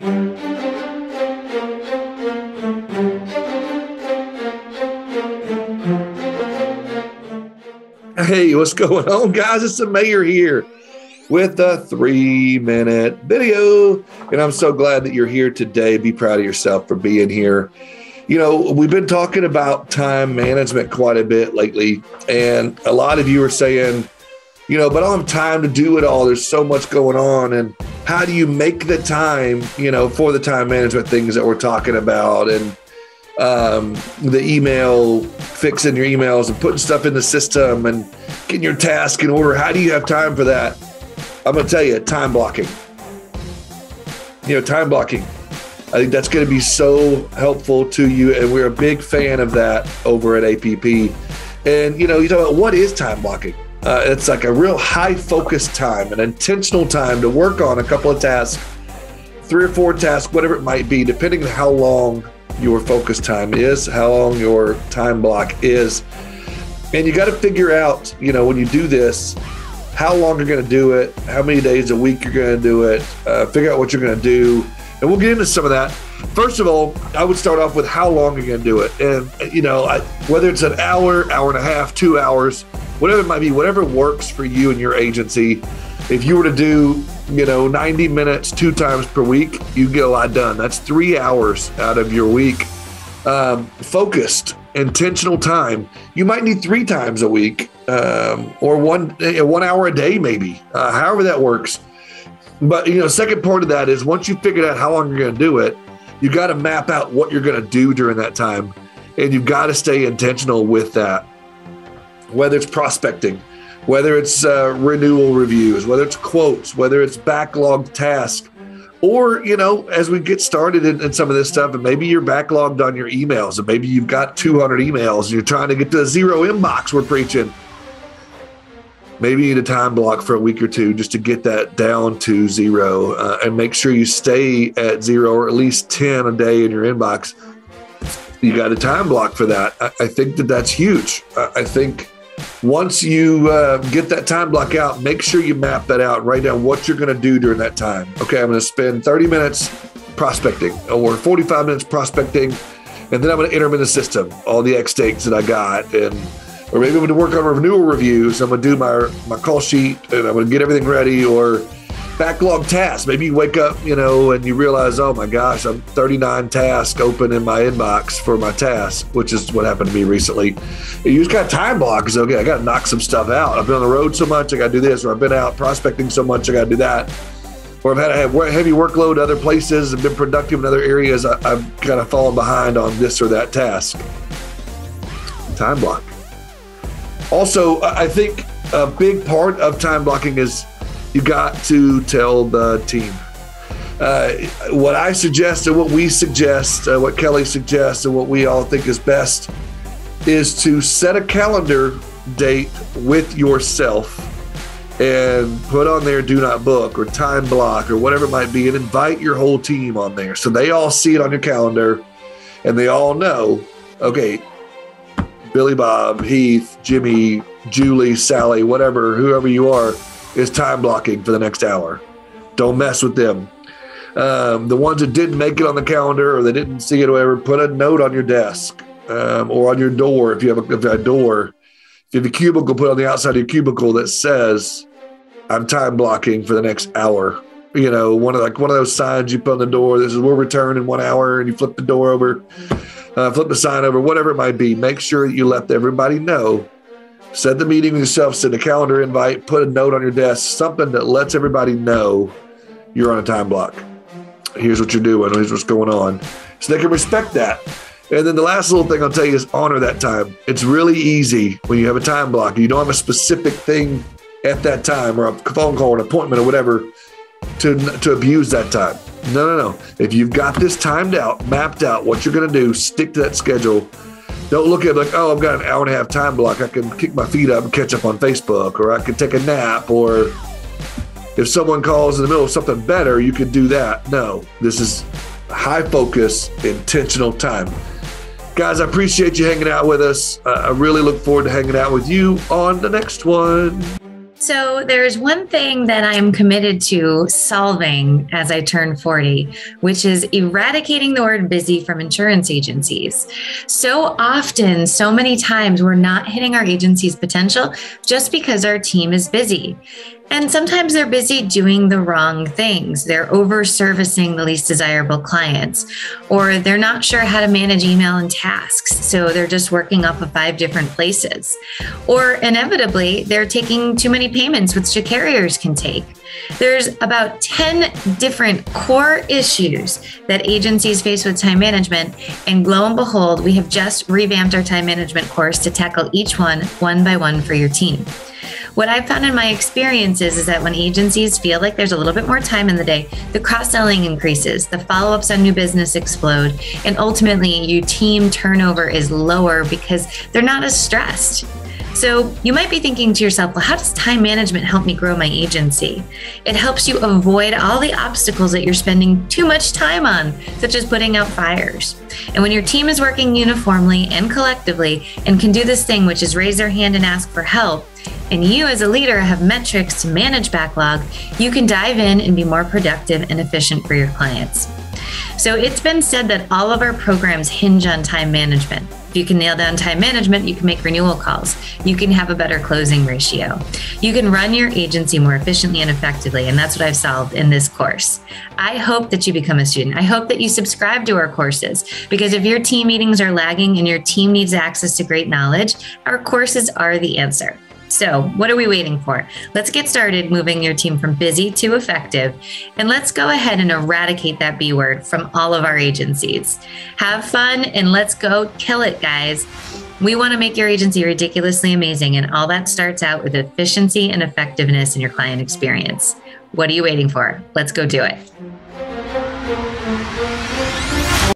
Hey, what's going on, guys? It's the mayor here with a 3-minute video. And I'm so glad that you're here today. Be proud of yourself for being here. You know, we've been talking about time management quite a bit lately. And a lot of you are saying, you know, but I don't have time to do it all. There's so much going on. And how do you make the time, you know, for the time management things that we're talking about? And the email, fixing your emails and putting stuff in the system and getting your task in order. How do you have time for that? I'm going to tell you, time blocking. You know, time blocking. I think that's going to be so helpful to you. And we're a big fan of that over at APP. And, you know, you talk about what is time blocking? It's like a real high focus time, an intentional time to work on a couple of tasks, 3 or 4 tasks, whatever it might be, depending on how long your focus time is, how long your time block is. And you got to figure out, you know, when you do this, how long you're going to do it, how many days a week you're going to do it, figure out what you're going to do. And we'll get into some of that. First of all, I would start off with how long you're going to do it. And, you know, whether it's an hour, hour and a half, 2 hours, whatever it might be, whatever works for you and your agency. If you were to do, you know, 90 minutes 2 times per week, you get a lot done. That's 3 hours out of your week. Focused, intentional time. You might need 3 times a week, or 1 hour a day, maybe, however that works. But, you know, second part of that is once you figured out how long you're going to do it, you got to map out what you're going to do during that time. And you've got to stay intentional with that, whether it's prospecting, whether it's renewal reviews, whether it's quotes, whether it's backlog tasks, or, you know, as we get started in some of this stuff, and maybe you're backlogged on your emails, and maybe you've got 200 emails and you're trying to get to the 0 inbox we're preaching. Maybe you need a time block for a week or 2 just to get that down to 0 and make sure you stay at 0 or at least 10 a day in your inbox. You got a time block for that. I think that's huge. I think once you get that time block out, make sure you map that out and write down what you're going to do during that time. Okay, I'm going to spend 30 minutes prospecting or 45 minutes prospecting, and then I'm going to enter them in the system, all the X dates that I got. Or maybe I'm going to work on renewal reviews. I'm going to do my call sheet, and I'm going to get everything ready. Or backlog tasks. Maybe you wake up, you know, and you realize, oh my gosh, I'm 39 tasks open in my inbox for my task, which is what happened to me recently. You just got time blocks. Okay, I got to knock some stuff out. I've been on the road so much, I got to do this. Or I've been out prospecting so much, I got to do that. Or I've had a heavy workload other places and been productive in other areas. I've kind of fallen behind on this or that task. Time block. Also, I think a big part of time blocking is you got to tell the team. What I suggest and what we suggest, what Kelly suggests and what we all think is best is to set a calendar date with yourself and put on there do not book or time block or whatever it might be, and invite your whole team on there so they all see it on your calendar and they all know, okay, Billy Bob, Heath, Jimmy, Julie, Sally, whatever, whoever you are, is time blocking for the next hour. Don't mess with them. The ones that didn't make it on the calendar or they didn't see it or whatever, put a note on your desk or on your door. If you have a door, if you have a cubicle, put on the outside of your cubicle that says, I'm time blocking for the next hour. You know, one of those signs you put on the door that says, we'll return in 1 hour, and you flip the door over, flip the sign over, whatever it might be. Make sure that you let everybody know. Set the meeting with yourself, send a calendar invite, put a note on your desk, something that lets everybody know you're on a time block. Here's what you're doing. Here's what's going on. So they can respect that. And then the last little thing I'll tell you is honor that time. It's really easy when you have a time block. You don't have a specific thing at that time or a phone call or an appointment or whatever to abuse that time. No. If you've got this timed out, mapped out, what you're going to do, stick to that schedule. Don't look at it like, oh, I've got an hour and a half time block. I can kick my feet up and catch up on Facebook, or I can take a nap, or if someone calls in the middle of something better, you can do that. No, this is high focus, intentional time. Guys, I appreciate you hanging out with us. I really look forward to hanging out with you on the next one. So there's one thing that I'm committed to solving as I turn 40, which is eradicating the word busy from insurance agencies. So often, so many times, we're not hitting our agency's potential just because our team is busy. And sometimes they're busy doing the wrong things. They're over servicing the least desirable clients, or they're not sure how to manage email and tasks. So they're just working off of 5 different places. Or inevitably, they're taking too many payments, which the carriers can take. There's about 10 different core issues that agencies face with time management. And lo and behold, we have just revamped our time management course to tackle each one by one for your team. What I've found in my experiences is that when agencies feel like there's a little bit more time in the day, the cross-selling increases, the follow-ups on new business explode, and ultimately your team turnover is lower because they're not as stressed. So you might be thinking to yourself, well, how does time management help me grow my agency? It helps you avoid all the obstacles that you're spending too much time on, such as putting out fires. And when your team is working uniformly and collectively and can do this thing, which is raise their hand and ask for help, and you as a leader have metrics to manage backlog, you can dive in and be more productive and efficient for your clients. So it's been said that all of our programs hinge on time management. If you can nail down time management, you can make renewal calls. You can have a better closing ratio. You can run your agency more efficiently and effectively, and that's what I've solved in this course. I hope that you become a student. I hope that you subscribe to our courses, because if your team meetings are lagging and your team needs access to great knowledge, our courses are the answer. So what are we waiting for? Let's get started moving your team from busy to effective. And let's go ahead and eradicate that B word from all of our agencies. Have fun and let's go kill it, guys. We want to make your agency ridiculously amazing. And all that starts out with efficiency and effectiveness in your client experience. What are you waiting for? Let's go do it.